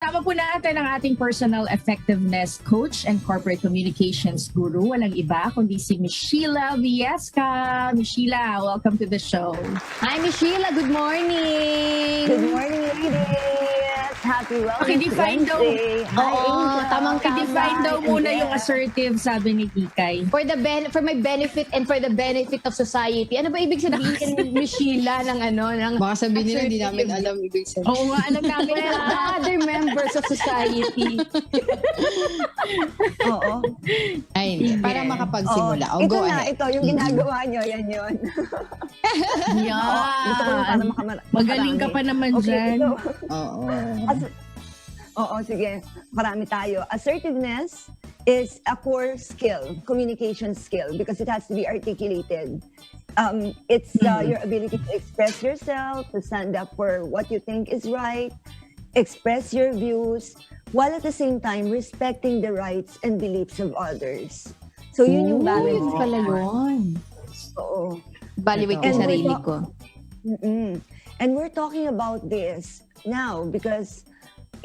Kasama po natin ang ating personal effectiveness coach and corporate communications guru. Walang iba kundi si Miss Sheila Viesca. Miss Sheila, welcome to the show. Hi, Miss Sheila. Good morning. Good morning, ladies. Happy Wellness Pakidefine daw. Wednesday. Hi, Oo, Angel. tamang-tama. I-define daw muna And yung assertive, sabi ni Kikay. For my benefit and for the benefit of society. Ano ba ibig sabihin ni Miss Sheila ng ano? Ng Baka sabihin nila, hindi assertive? namin alam ibig sabihin. Oo nga, alam namin Well, na. the other members of society. Oo. Ay, hindi. Para Hindi. makapagsimula. Oo. Go Ito na, ahead. ito, yung ginagawa nyo, yan yun. Gusto ko yung para Magaling ka pa naman Okay, dyan. ito. Oo. Oo, sige. Marami tayo. Assertiveness is a core skill, communication skill, because it has to be articulated. It's your ability to express yourself, to stand up for what you think is right, express your views, while at the same time respecting the rights and beliefs of others. So yun yung balance. Yun pala yun. Oo. Evaluate And yung we're sarili ta- ko. And we're talking about this now because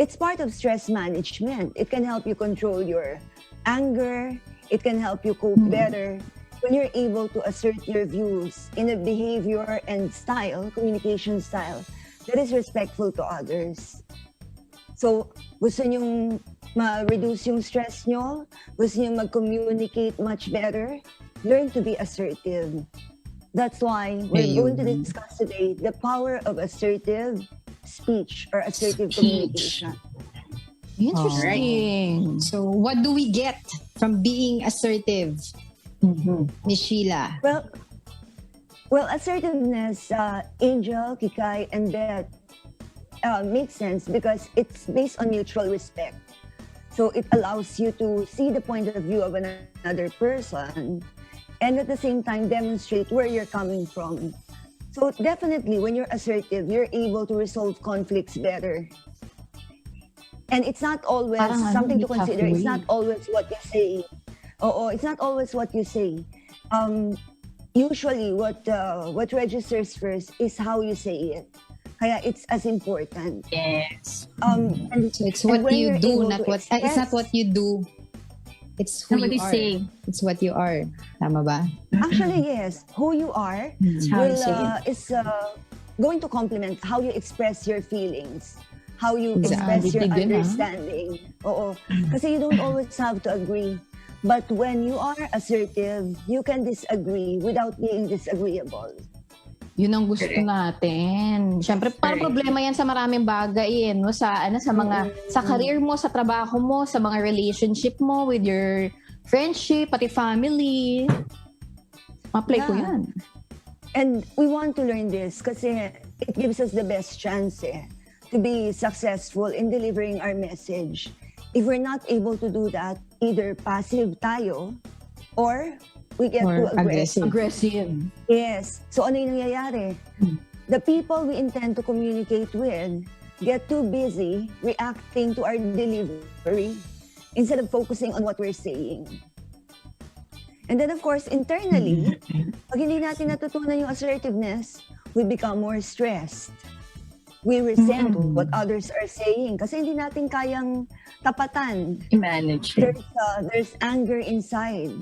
it's part of stress management. It can help you control your anger. It can help you cope better when you're able to assert your views in a behavior and style, communication style, that is respectful to others. So, gusto nyong ma-reduce yung stress nyo, gusto nyong mag-communicate much better, learn to be assertive. That's why we're going to discuss today the power of assertive speech or assertive communication. Interesting. So, what do we get from being assertive, Miss Sheila? Well, assertiveness, Angel, Kikay, and Beth, makes sense because it's based on mutual respect. So it allows you to see the point of view of another person and at the same time demonstrate where you're coming from. So definitely, when you're assertive, you're able to resolve conflicts better. And it's not always Parang something to meet consider. It's halfway. not always what you say. It's not always what you say. Usually, what registers first is how you say it. Kaya it's as important. Yes. And So, it's what when you you're do, able not to what... it's not what you do. It's who Somebody you are. say. It's what you are. Tama ba? actually, yes, who you are How you will, say it. is going to complement how you express your feelings, how you Exactly. express your Bitig yun, understanding. Oo. Kasi you don't always have to agree. But when you are assertive, you can disagree without being disagreeable. Yun ang gusto natin. Siyempre, parang problema yan sa maraming bagay, no? Sa sa career mo, sa trabaho mo, sa mga relationship mo with your friendship, pati family. Ma-play ko Yeah. yan. And we want to learn this kasi it gives us the best chance to be successful in delivering our message. If we're not able to do that, either passive tayo or we get Or too aggressive. Aggressive. Yes. So ano yung nangyayari? The people we intend to communicate with get too busy reacting to our delivery instead of focusing on what we're saying. And then of course, internally, pag hindi natin natutunan yung assertiveness, we become more stressed. We resent what others are saying kasi hindi natin kayang tapatan. I-manage it. There's anger inside.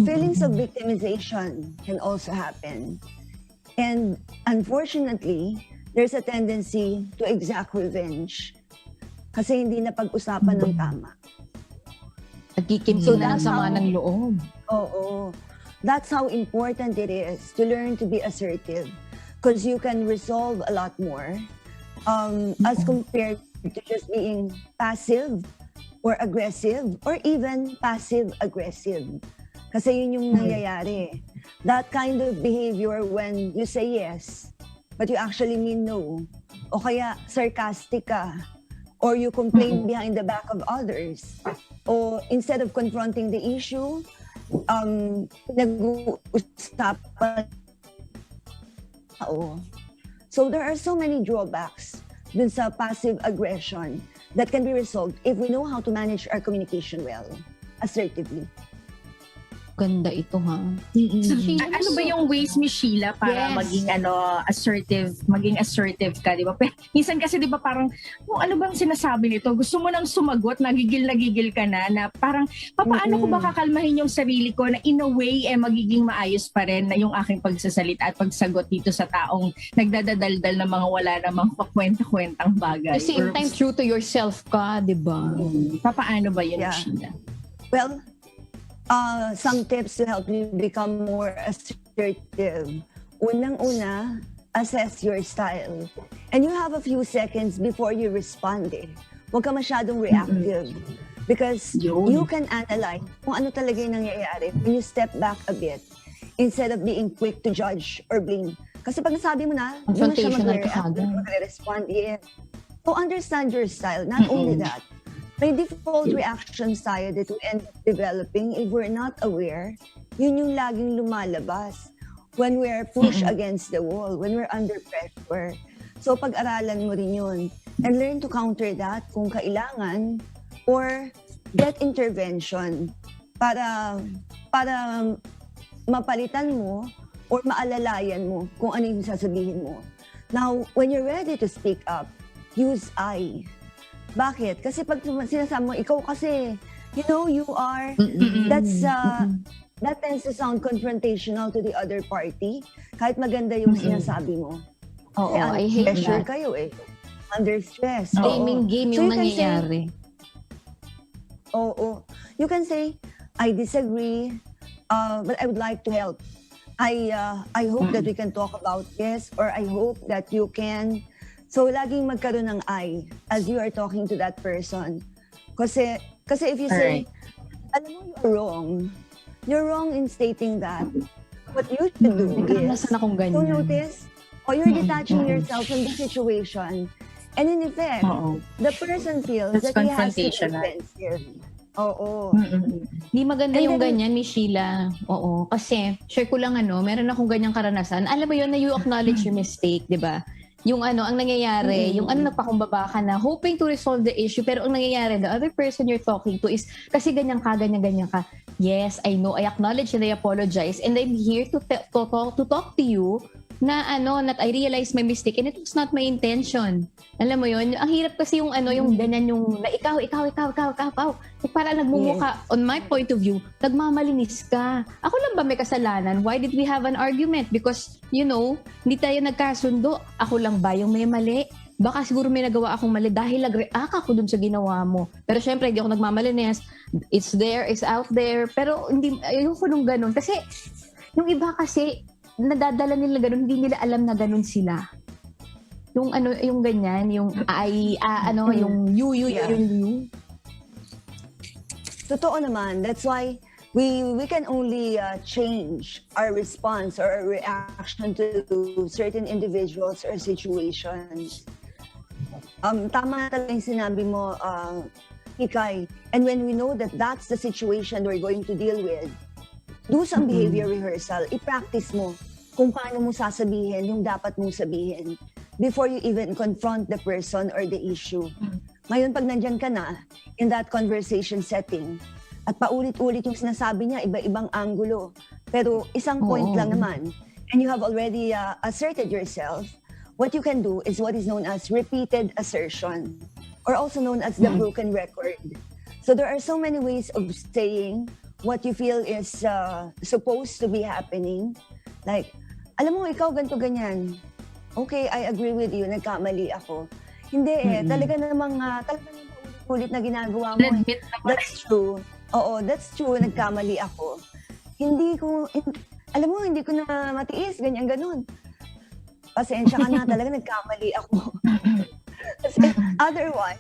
Feelings of victimization can also happen. And unfortunately, there's a tendency to exact revenge kasi hindi na pag-usapan ng tama. Nagkikimkim So na ng that's sama how- ng loob. Oo. That's how important it is to learn to be assertive because you can resolve a lot more as compared to just being passive or aggressive or even passive-aggressive. Kasi yun yung nangyayari. That kind of behavior when you say yes, but you actually mean no. O kaya sarcastic ka. Or you complain behind the back of others. O instead of confronting the issue, nag-uusapan. So there are so many drawbacks dun sa passive aggression that can be resolved if we know how to manage our communication well, assertively. Ganda ito, ha? So, Sheila, ano ba yung ways, Miss Sheila, para Yes. maging assertive ka, di ba? Pero minsan kasi, di ba, parang, ano bang sinasabi nito? Gusto mo nang sumagot, nagigil ka na parang, paano ko ba kakalmahin yung sarili ko na in a way, magiging maayos pa rin na yung aking pagsasalita at pagsagot dito sa taong nagdadadaldal na mga wala namang pakwenta-kwentang bagay. At the same time, true to yourself ka, di ba? Paano ba yun, Yeah. Miss Sheila? Well, some tips to help you become more assertive. Unang-una, assess your style. And you have a few seconds before you respond. Huwag ka masyadong reactive. Because Yun. you can analyze kung ano talaga yung nangyayari when you step back a bit instead of being quick to judge or blame. Kasi pag nasabi mo na, hindi mo siya Confrontational ka mag-react, agad. mag-respond. Yeah. So understand your style. Not only that, may default reaction tayo that we end up developing if we're not aware. Yun yung laging lumalabas when we're pushed against the wall, when we're under pressure. So pag-aralan mo rin yun. And learn to counter that kung kailangan or get intervention para mapalitan mo or maalalayan mo kung ano yung sasabihin mo. Now, when you're ready to speak up, use I. Bakit? Kasi pag sinasabi mo, ikaw kasi, you are, that tends to sound confrontational to the other party. Kahit maganda yung sinasabi mo. Oo, Kasi I hate pressure that. kayo under stress. Blaming game So yung you can say, nangyayari. Oo. You can say, I disagree, but I would like to help. I hope that we can talk about this, or I hope that you can. So, laging magkaroon ng I as you are talking to that person. Kasi if you say, alam mo, you're wrong in stating that. What you should do is, Nagkakanasan akong to ganyan. notice, or you're detaching yourself from the situation. And in effect, the person feels That's that he has to be confrontational. defensive. Oo. Di maganda And yung then- ganyan, Miss Sheila. Oo. Kasi, share ko lang meron akong ganyang karanasan. Alam mo yun na you acknowledge your mistake, di ba? Yung ang nangyayari, yung nagpakumbaba ka na, hoping to resolve the issue, pero ang nangyayari, the other person you're talking to is, kasi ganyan ka. Yes, I know, I acknowledge and I apologize, and I'm here to talk to you na that I realized my mistake and it was not my intention. Alam mo yun? Ang hirap kasi yung yung ganyan yung na ikaw. Para nagmumuka, on my point of view, nagmamalinis ka. Ako lang ba may kasalanan? Why did we have an argument? Because, hindi tayo nagkasundo. Ako lang ba yung may mali? Baka siguro may nagawa akong mali dahil nag-react ako dun sa ginawa mo. Pero syempre, hindi ako nagmamalinis. It's there, it's out there. Pero hindi, ayoko nung ganun. Kasi, yung iba kasi, nadadala nila ganun, hindi nila alam na ganun sila. Yung yung ganyan, yung yung you. Totoo naman. That's why we can only change our response or our reaction to certain individuals or situations. Tama talaga yung sinabi mo, Hikay. And when we know that that's the situation we're going to deal with, do some behavior rehearsal. I-practice mo kung paano mo sasabihin yung dapat mong sabihin before you even confront the person or the issue. Ngayon, pag nandyan ka na in that conversation setting at paulit-ulit yung sinasabi niya, iba-ibang angulo, pero isang point lang naman, and you have already asserted yourself, what you can do is what is known as repeated assertion, or also known as the broken record. So there are so many ways of saying what you feel is supposed to be happening. Like, alam mo, ikaw ganito ganyan. Okay, I agree with you, nagkamali ako. Hindi talaga namang ulit na ginagawa mo. That's true. Oo, that's true, nagkamali ako. Alam mo, hindi ko na matiis, ganyan-ganon. Pasensya ka na, talaga nagkamali ako. Kasi otherwise,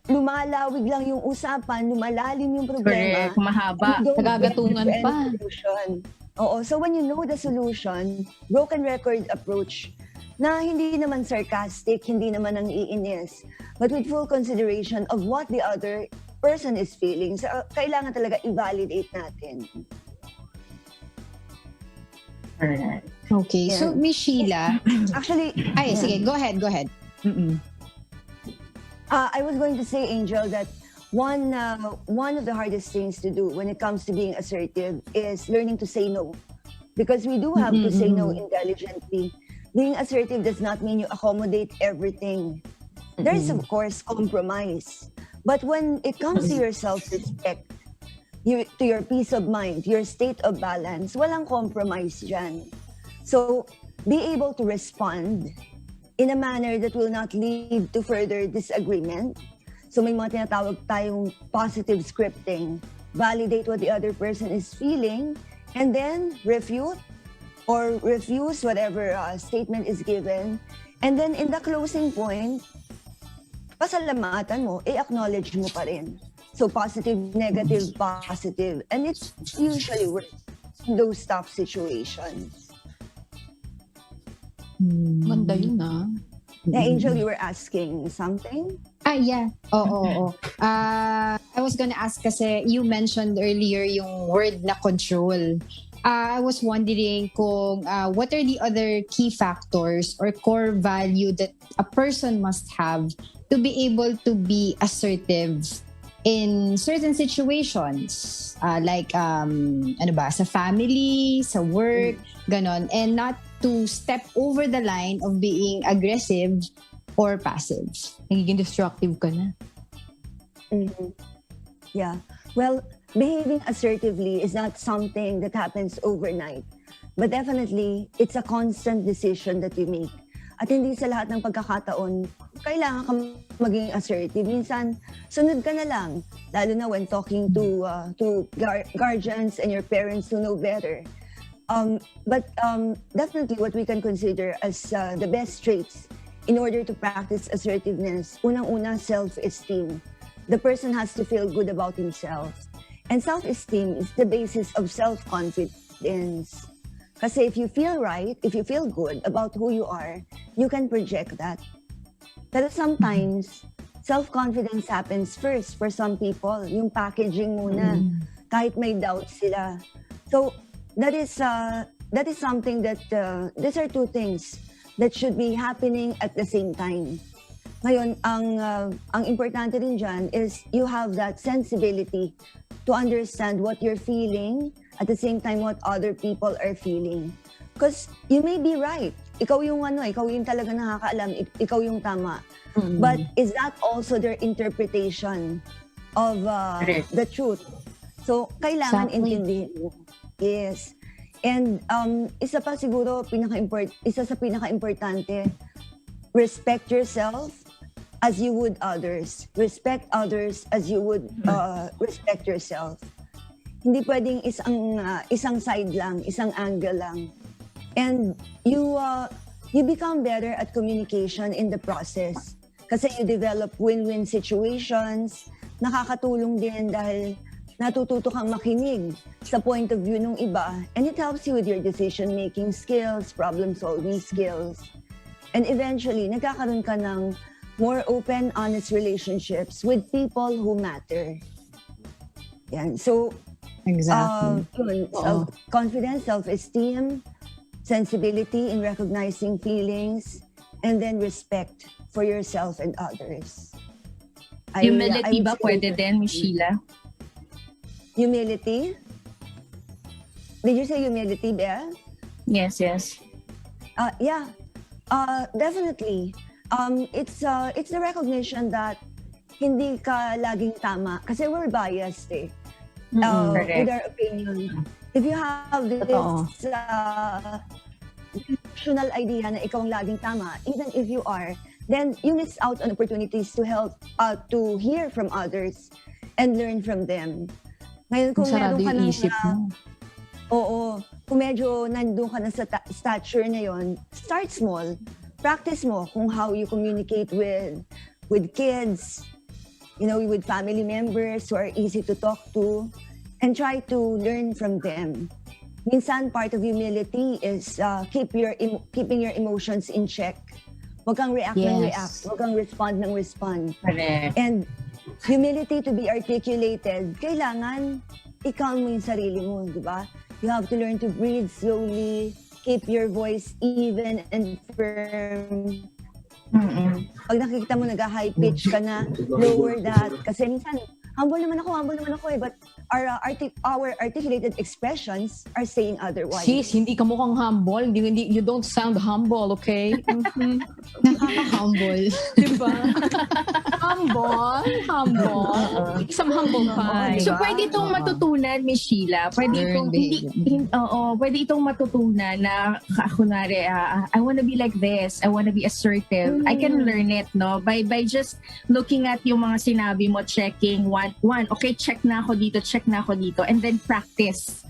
lumalawig lang yung usapan, lumalalim yung problema. Correct, mahaba. You don't Nagagatungan get to pa. any solution. Oo, so when you know the solution, broken record approach, na hindi naman sarcastic, hindi naman ang iinis, but with full consideration of what the other person is feeling. So, kailangan talaga i-validate natin. Alright. Okay, so Miss Sheila, Actually, sige, go ahead. I was going to say, Angel, that one of the hardest things to do when it comes to being assertive is learning to say no. Because we do have to say no intelligently. Being assertive does not mean you accommodate everything. There's, of course, compromise. But when it comes to your self-respect, to your peace of mind, your state of balance, walang compromise dyan. So, be able to respond in a manner that will not lead to further disagreement. So, may mga tinatawag tayong positive scripting. Validate what the other person is feeling and then refute or refuse whatever statement is given. And then in the closing point, pasalamatan mo, i-acknowledge mo pa rin. So positive, negative, positive. And it's usually works in those tough situations. Ganda yun, ah. Na Angel, you were asking something? Yeah. Oo. I was gonna ask kasi you mentioned earlier yung word na control. I was wondering kung what are the other key factors or core value that a person must have to be able to be assertive in certain situations, like sa family, sa work, ganon, and not to step over the line of being aggressive or passive. Nagiging destructive ka na. Yeah. Well, behaving assertively is not something that happens overnight. But definitely, it's a constant decision that you make. At hindi sa lahat ng pagkakataon, kailangan kang maging assertive. Minsan, sunod ka na lang. Lalo na when talking to guardians and your parents who know better. But definitely what we can consider as the best traits in order to practice assertiveness, unang-una, self-esteem. The person has to feel good about himself. And self-esteem is the basis of self-confidence. Kasi if you feel right, if you feel good about who you are, you can project that. Pero sometimes, self-confidence happens first for some people. Yung packaging muna, kahit may doubt sila. So, that is something that, these are two things that should be happening at the same time. Ngayon, ang importante rin dyan is you have that sensibility to understand what you're feeling, at the same time what other people are feeling. Because you may be right. Ikaw yung talaga nakakaalam, ikaw yung tama. But is that also their interpretation of the truth? So, kailangan intindihin mo. Yes. And isa sa pinaka-importante, respect yourself as you would others. Respect others as you would respect yourself. Hindi pwedeng isang side lang, isang angle lang. And you become better at communication in the process. Kasi you develop win-win situations. Nakakatulong din dahil natututo kang makinig sa point of view ng iba. And it helps you with your decision-making skills, problem-solving skills. And eventually, nagkakaroon ka ng more open, honest relationships with people who matter. Yan. So, Exactly. Self-confidence, self-esteem, sensibility in recognizing feelings, and then respect for yourself and others. Humility ba pwede din, Miss Sheila? Humility? Did you say humility, Bea? Yes. Yeah. Definitely. It's the recognition that hindi ka laging tama kasi we're biased with our opinion. If you have this delusional idea na ikaw ang laging tama, even if you are, then you miss out on opportunities to help, to hear from others and learn from them. Ngayon, kung meron ka ng isip mo. Kung medyo nandun ka na sa stature na yon, start small. Practice mo kung how you communicate with kids, with family members who are easy to talk to, and try to learn from them. Minsan, part of humility is keeping your emotions in check. Huwag kang react ng react. Huwag kang respond ng respond. Correct. And humility to be articulated, kailangan i-calm mo yung sarili mo, di ba? You have to learn to breathe slowly, keep your voice even and firm. Pag nakikita mo nag-high pitch ka na, lower that. Kasi minsan, humble naman ako eh. But our articulated expressions are saying otherwise. Sis, hindi ka mukhang humble. You don't sound humble, okay? Mhm. Nakaka-humble. Diba? Humble. Some humble pie. So pwede itong matutunan, Miss Sheila. Pwede itong pwede itong matutunan na kunwari, I want to be like this. I want to be assertive. I can learn it, no? By just looking at yung mga sinabi mo, checking one. Okay, check na ako dito, and then practice.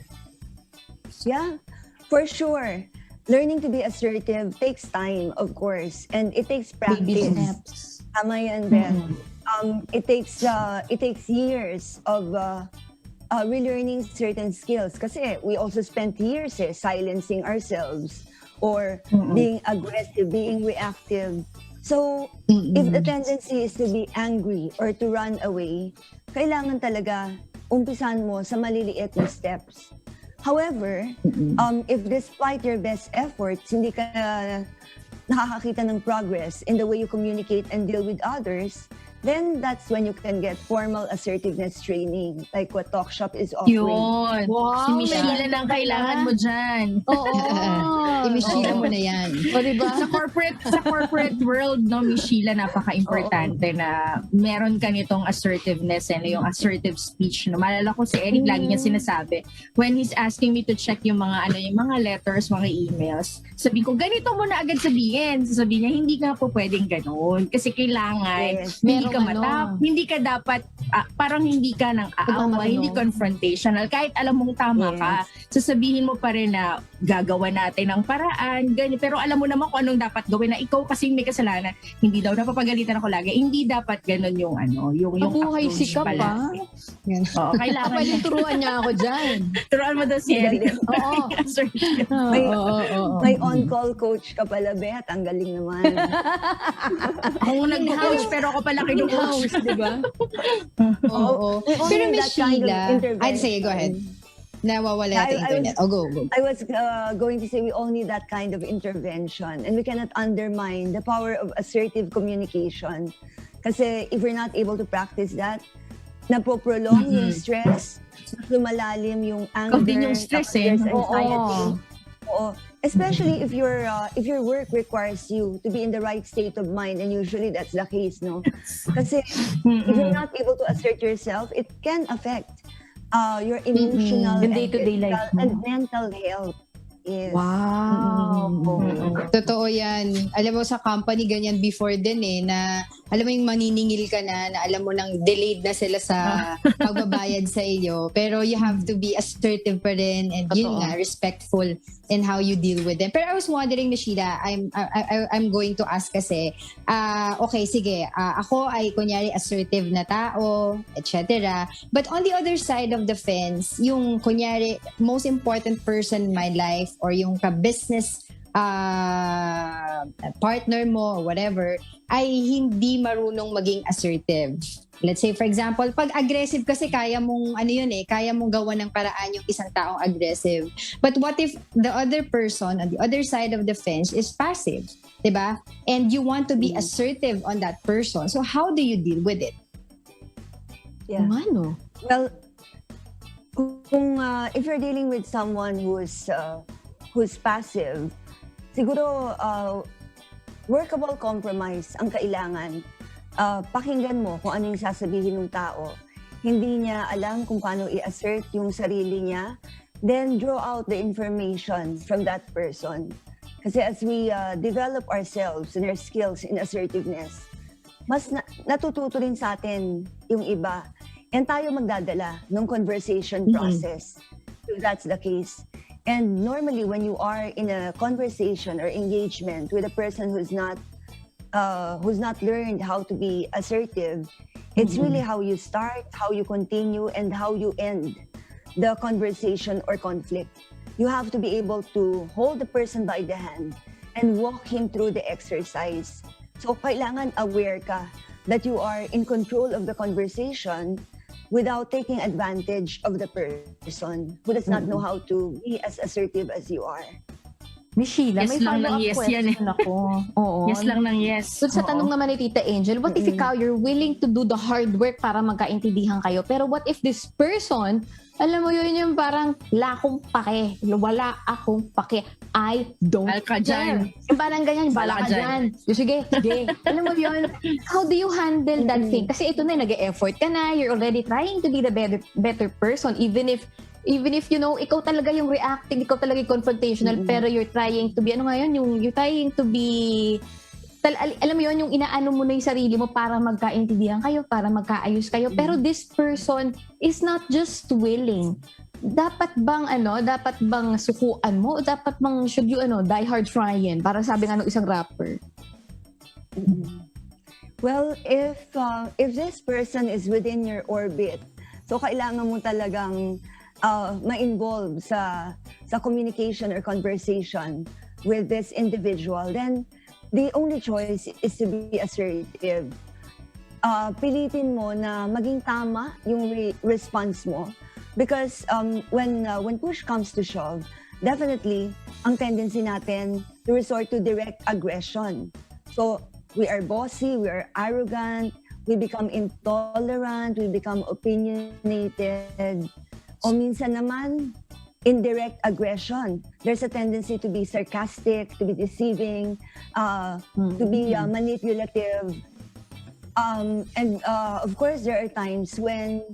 Yeah, for sure. Learning to be assertive takes time, of course, and it takes Baby practice. steps. Tama yan, Beth. It takes years of relearning certain skills. Kasi we also spent years silencing ourselves or being aggressive, being reactive. So, if the tendency is to be angry or to run away, kailangan talaga umpisan mo sa maliliit na steps. However, if despite your best efforts, hindi ka nakakakita ng progress in the way you communicate and deal with others, then that's when you can get formal assertiveness training, like what Talk Shop is offering. Yun. Wow, Si Miss Sheila lang kailangan mo dyan. Oo. Miss Sheila mo na yan. O, diba? Sa corporate world, no, Miss Sheila, napaka-importante na meron ka nitong assertiveness and yung assertive speech. No? Malala ko si Eric, lagi niya sinasabi, when he's asking me to check yung mga letters, mga emails, sabi ko, ganito mo na agad sabihin. Sabi niya, hindi ka po pwedeng ganun. Kasi kailangan, hindi ka dapat, parang hindi ka nang aaway, hindi confrontational. Kahit alam mong tama ka, sasabihin mo pa rin na gagawa natin ng paraan, ganyan. Pero alam mo naman kung anong dapat gawin na ikaw kasi may kasalanan. Hindi daw napapagalitan ako lagi. Hindi dapat ganun yung Mabuhay approach sikap pala. Oo, Kailangan pwede turuan niya ako dyan. turuan mo daw si Eric. Oo. May on-call coach ka pala, Beth. Ang galing naman. Ako nag-coach pero ako pala kinukoach. House, diba? Oo. We all Pero need Miss that kind of Sheila, intervention. I'd say, go ahead. Nawawala natin internet. Go. I was going to say we all need that kind of intervention, and we cannot undermine the power of assertive communication. Kasi if we're not able to practice that, napoprolong yung stress, lumalalim yung anger, Din yung stress there's eh. anxiety. Oo. Especially if your work requires you to be in the right state of mind, and usually that's the case, no? Kasi if you're not able to assert yourself, it can affect your emotional The day-to-day and, life physical and mental health. Yes. Wow. Totoo yan. Alam mo sa company ganyan before din na alam mo yung maniningil ka na alam mo nang delayed na sila sa pagbabayad sa iyo. Pero you have to be assertive pa rin and yun nga, respectful in how you deal with them. Pero I was wondering, Miss Sheila, I'm going to ask kasi, okay, sige, ako ay kunyari assertive na tao, etc. But on the other side of the fence, yung kunyari most important person in my life or yung ka-business partner mo or whatever, ay hindi marunong maging assertive. Let's say, for example, pag aggressive kasi kaya mong, kaya mong gawa ng paraan yung isang taong aggressive. But what if the other person on the other side of the fence is passive? Diba? And you want to be assertive on that person. So how do you deal with it? Yeah. Ano? Well, kung if you're dealing with someone who's passive, siguro workable compromise ang kailangan. Pakinggan mo kung ano yung sasabihin ng tao. Hindi niya alam kung paano i-assert yung sarili niya. Then draw out the information from that person. Kasi as we develop ourselves and our skills in assertiveness, mas natututo rin sa atin yung iba. And tayo magdadala ng conversation process. If that's the case. And normally, when you are in a conversation or engagement with a person who's not learned how to be assertive, it's really how you start, how you continue, and how you end the conversation or conflict. You have to be able to hold the person by the hand and walk him through the exercise. So, kailangan aware ka that you are in control of the conversation without taking advantage of the person who does not know how to be as assertive as you are. Miss Sheila, Yes may lang ng follow-up yes yan question ako. Oo. Yes lang ng yes. So sa tanong naman ni Tita Angel, what if ikaw, you're willing to do the hard work para magkaintindihan kayo, pero what if this person, alam mo yun yung parang wala akong pake, I don't Bala ka care. dyan. Yung parang ganyan, Bala bala ka ka dyan. Sige. Alam mo yun, how do you handle that thing? Kasi ito na, nag-e-effort ka na, you're already trying to be the better person, even if you know, ikaw talaga yung reacting, ikaw talaga yung confrontational, pero you're trying to be, you're trying to be, alam mo yun, yung inaano mo na yung sarili mo para magkaintindihan kayo, para magkaayos kayo. Pero this person is not just willing. Dapat bang sukuan mo? O dapat bang, should you, die hard trying? Para sabi nga ng isang rapper. Well, if this person is within your orbit, so kailangan mo talagang ma-involve sa communication or conversation with this individual, then the only choice is to be assertive. Pilitin mo na maging tama yung response mo, because when push comes to shove, definitely ang tendency natin to resort to direct aggression. So we are bossy, we are arrogant, we become intolerant, we become opinionated. O minsan naman, indirect aggression. There's a tendency to be sarcastic, to be deceiving, to be manipulative. And of course, there are times when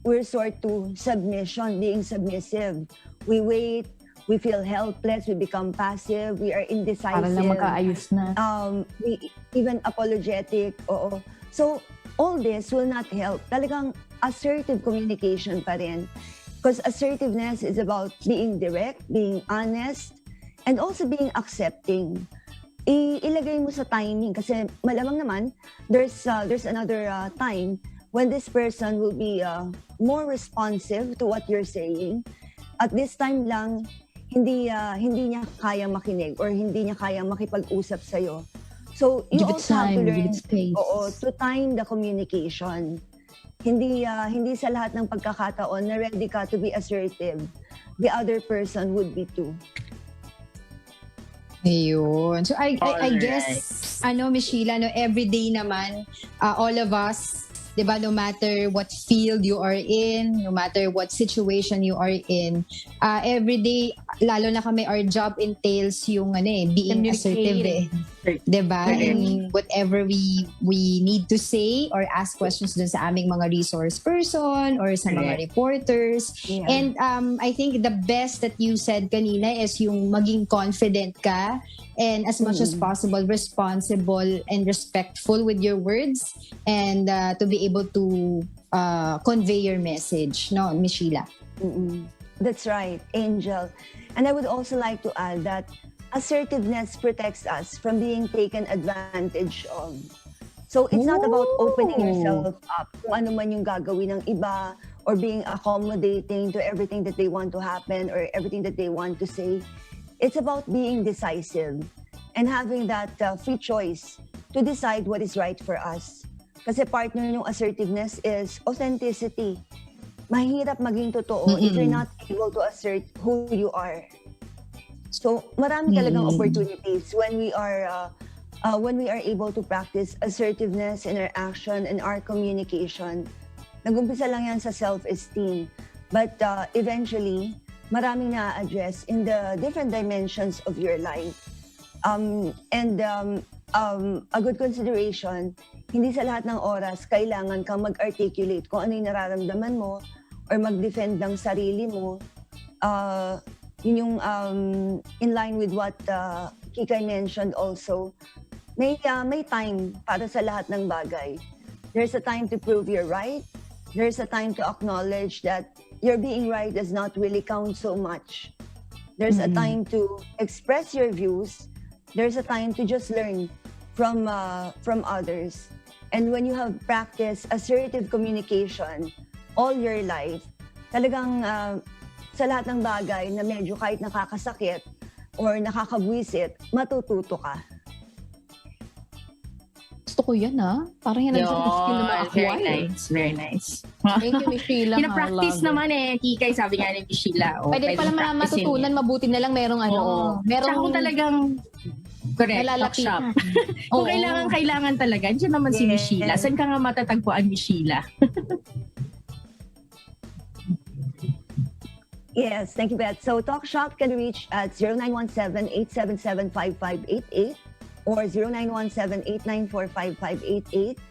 we resort to submission, being submissive. We wait, we feel helpless, we become passive, we are indecisive. Para lang magkaayos na. We even apologetic. Oo. So, all this will not help. Talagang assertive communication pa rin. Because assertiveness is about being direct, being honest, and also being accepting. Ilagay mo sa timing kasi malamang naman there's another time when this person will be more responsive to what you're saying. At this time lang, hindi niya kayang makinig or hindi niya kayang makipag-usap sa'yo. So, you Give it also have to time, learn give it space. to time the communication. Hindi sa lahat ng pagkakataon na ready ka to be assertive. The other person would be too. Ayun. So I Alright. guess Miss Sheila, everyday naman all of us, 'di ba, no matter what field you are in, no matter what situation you are in, everyday, lalo na kami, our job entails yung being assertive, Communicating. 'di ba? In whatever we need to say or ask questions dun sa aming mga resource person or sa mga reporters. Yeah. And I think the best that you said kanina is yung maging confident ka and as much as possible responsible and respectful with your words and to be able to convey your message, no, Miss Sheila? That's right, Angel. And I would also like to add that assertiveness protects us from being taken advantage of. So it's not about opening yourself up kung ano man yung gagawin ng iba or being accommodating to everything that they want to happen or everything that they want to say. It's about being decisive and having that free choice to decide what is right for us. Kasi partner ng assertiveness is authenticity. Mahirap maging totoo if you're not able to assert who you are. So marami talagang opportunities when we are able to practice assertiveness in our action and our communication. Nag-umpisa lang yan sa self-esteem, but eventually maraming na-address in the different dimensions of your life. A good consideration, hindi sa lahat ng oras kailangan kang mag-articulate kung ano yung nararamdaman mo or mag-defend ng sarili mo. Yun yung in line with what Kikay mentioned also. May time para sa lahat ng bagay. There's a time to prove you're right. There's a time to acknowledge that your being right does not really count so much. There's a time to express your views. There's a time to just learn from others. And when you have practiced assertive communication all your life, talagang sa lahat ng bagay na medyo kahit nakakasakit or nakakabwisit, matututo ka. Gusto ko ko yan Parang yan ang skill na Yun, ma-acquire. very nice, very nice. Thank you, Miss Sheila. Pina-practice naman Kikay, sabi nga ni Sheila. Pwede pala matutunan, mabuti na lang merong Oo. merong Tsaka kung talagang correct, nalalapit. talk shop. Oo. Kung kailangan talaga, dyan naman si Miss Yes. Sheila. Saan ka nga matatagpuan, Miss Sheila? Yes, thank you, Beth. So Talk Shop can reach at 0917-877-5588 or 0917-894-5588.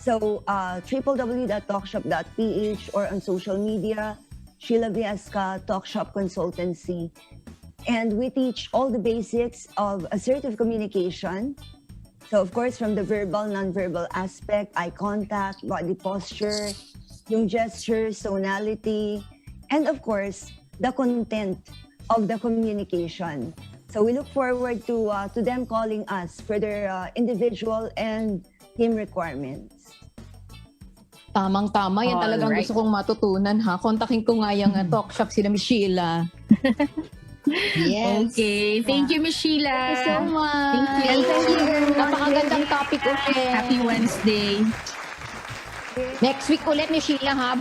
So www.talkshop.ph or on social media, Sheila Viesca, Talk Shop Consultancy. And we teach all the basics of assertive communication. So of course, from the verbal, non-verbal aspect, eye contact, body posture, yung gestures, tonality, and of course, the content of the communication. So we look forward to them calling us for their individual and team requirements. Tamang-tama. Yan talagang Alright. gusto kong matutunan Kontakin ko nga yung talk shop sila, Miss Sheila. Yes. Okay. Thank you, Miss Sheila. Thank you so much. Thank you. Napakagandang topic ulit. Happy Wednesday. Next week ulit, Miss Sheila